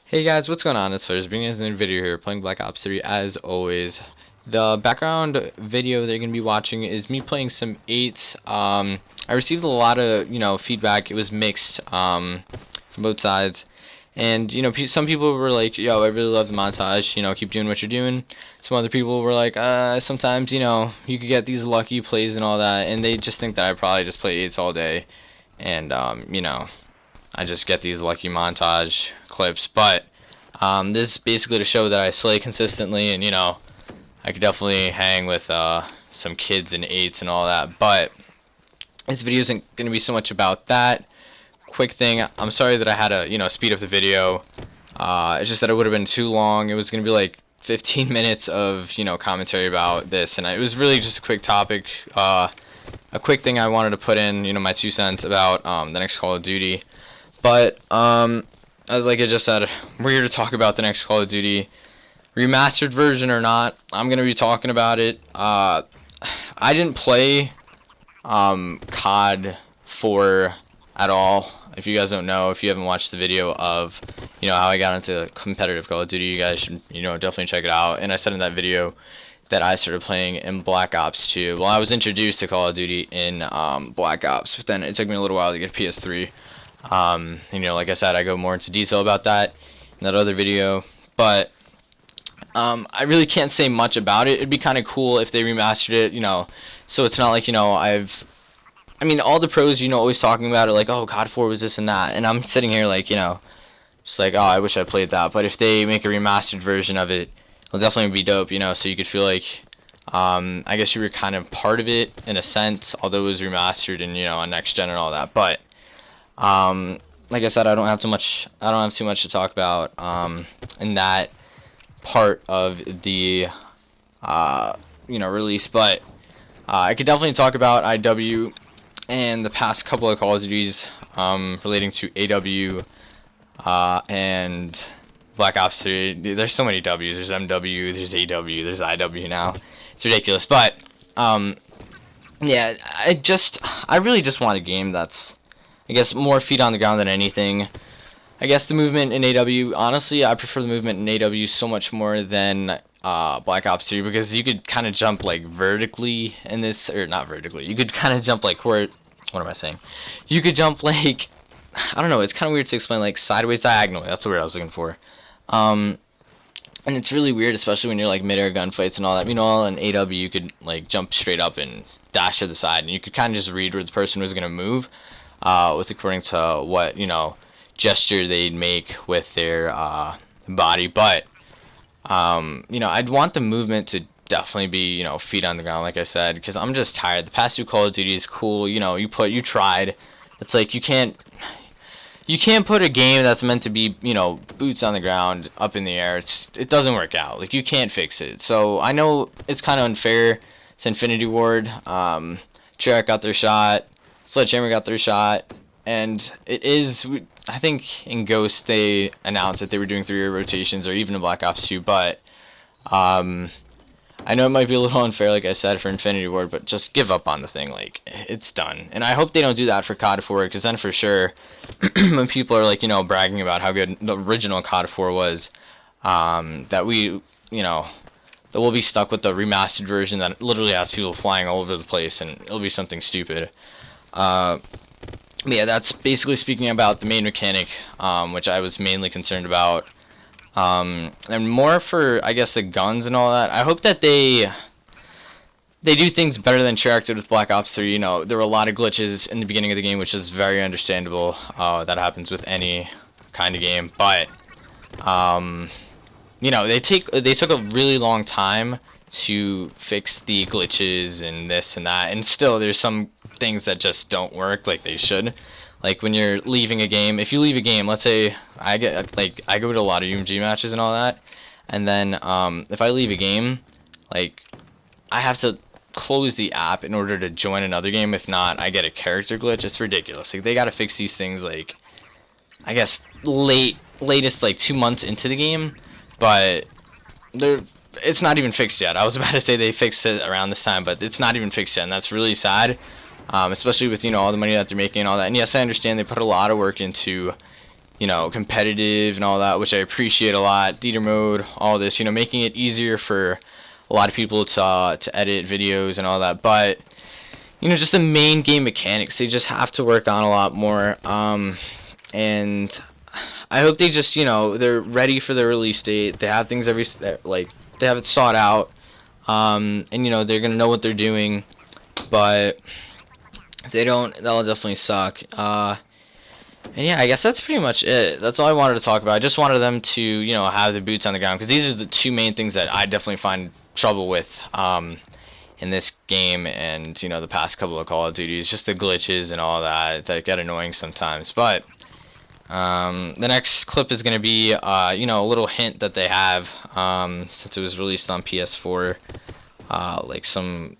Hey guys, what's going on? It's Flares bringing us a new video here, playing Black Ops 3 as always. The background video that you're going to be watching is me playing some 8s. I received a lot of, feedback. It was mixed from both sides. And, some people were like, yo, I really love the montage, keep doing what you're doing. Some other people were like, sometimes, you could get these lucky plays and all that. And they just think that I probably just play 8s all day. And, I just get these lucky montage clips, but this is basically to show that I slay consistently, and I could definitely hang with some kids in 8s and all that. But this video isn't going to be so much about that. Quick thing, I'm sorry that I had to speed up the video. It's just that it would have been too long. It was going to be like 15 minutes of commentary about this, and it was really just a quick topic. A quick thing I wanted to put in, my 2 cents about the next Call of Duty. But as like I just said, we're here to talk about the next Call of Duty, remastered version or not. I'm gonna be talking about it. I didn't play COD 4 at all. If you guys don't know, if you haven't watched the video of how I got into competitive Call of Duty, you guys should definitely check it out. And I said in that video that I started playing in Black Ops 2. Well, I was introduced to Call of Duty in Black Ops, but then it took me a little while to get a PS3. Like I said, I go more into detail about that in that other video, but I really can't say much about it. It'd be kind of cool if they remastered it, so it's not like, all the pros, always talking about it, like, oh, COD 4 was this and that, and I'm sitting here like, just like, oh, I wish I played that. But if they make a remastered version of it, it'll definitely be dope, so you could feel like, I guess you were kind of part of it in a sense, although it was remastered and, on next gen and all that. But like I said, I don't have too much to talk about in that part of the release, but I could definitely talk about IW and the past couple of Call of Duties relating to AW and Black Ops 3. There's so many W's. There's MW, there's AW, there's IW now. It's ridiculous, but yeah, I really just want a game that's, I guess, more feet on the ground than anything. I guess the movement in AW, honestly, I prefer the movement in AW so much more than Black Ops 3, because you could kind of jump like vertically in this, or not vertically, you could kind of jump like what am I saying? You could jump like, I don't know, it's kind of weird to explain, like sideways diagonally, that's the word I was looking for. And it's really weird, especially when you're like mid-air gunfights and all that. In AW you could like jump straight up and dash to the side, and you could kind of just read where the person was going to move. With according to what gesture they'd make with their body, but I'd want the movement to definitely be feet on the ground, like I said, because I'm just tired. The past 2 Call of Duty is cool, you tried. It's like you can't put a game that's meant to be boots on the ground up in the air. It doesn't work out. Like, you can't fix it. So I know it's kind of unfair. It's Infinity Ward. Treyarch got their shot. Sledgehammer got their shot, and it is, I think in Ghost they announced that they were doing 3-year rotations, or even in Black Ops 2, but I know it might be a little unfair, like I said, for Infinity Ward, but just give up on the thing. Like, it's done. And I hope they don't do that for COD 4, because then for sure, when people are like, bragging about how good the original COD 4 was, that we'll be stuck with the remastered version that literally has people flying all over the place, and it'll be something stupid. Yeah, that's basically speaking about the main mechanic, which I was mainly concerned about. And more for, I guess, the guns and all that. I hope that they do things better than Treyarch did with Black Ops 3. There were a lot of glitches in the beginning of the game, which is very understandable. That happens with any kind of game. But, they took a really long time to fix the glitches and this and that. And still, there's some things that just don't work like they should. Like when you're leaving a game, if you leave a game, let's say I go to a lot of UMG matches and all that, and then if I leave a game, like I have to close the app in order to join another game. If not, I get a character glitch. It's ridiculous. Like, they got to fix these things, like, I guess latest like 2 months into the game, but it's not even fixed yet. I was about to say they fixed it around this time, but it's not even fixed yet, and that's really sad. Especially with all the money that they're making and all that. And yes, I understand they put a lot of work into you know, competitive and all that, which I appreciate a lot. Theater mode, all this, you know, making it easier for a lot of people to edit videos and all that. But you know, just the main game mechanics, they just have to work on a lot more. And I hope they just, you know, they're ready for the release date. They have things like they have it sought out, and you know they're gonna know what they're doing. But if they don't, that'll definitely suck. And yeah, I guess that's pretty much it. That's all I wanted to talk about. I just wanted them to, you know, have the boots on the ground, because these are the two main things that I definitely find trouble with in this game, and you know, the past couple of Call of Duties, just the glitches and all that get annoying sometimes. But the next clip is going to be, you know, a little hint that they have, since it was released on PS4. Like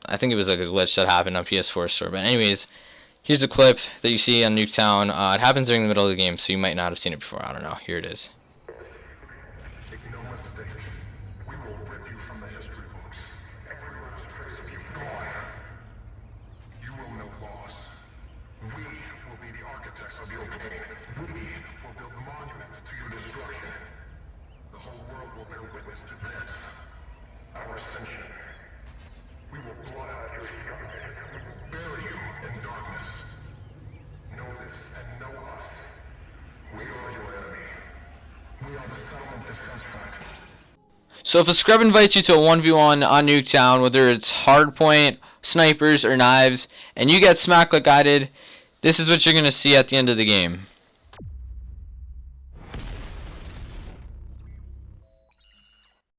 I think it was like a glitch that happened on PS4 store. But anyways, here's a clip that you see on Nuketown. It happens during the middle of the game, so you might not have seen it before. I don't know. Here it is. Make no mistake, we will rip you from the history books. Every last trace of you gone. You will know loss. We will be the architects of your pain. We will build monuments to your destruction. The whole world will bear witness to this. Our ascension. We will blot out your skeleton. We will bury you in darkness. Know this and know us. We are your enemy. We are the settlement defense factor. So if a scrub invites you to a 1v1 on Nuketown, whether it's hardpoint, snipers, or knives, and you get smacked like I did, this is what you're going to see at the end of the game.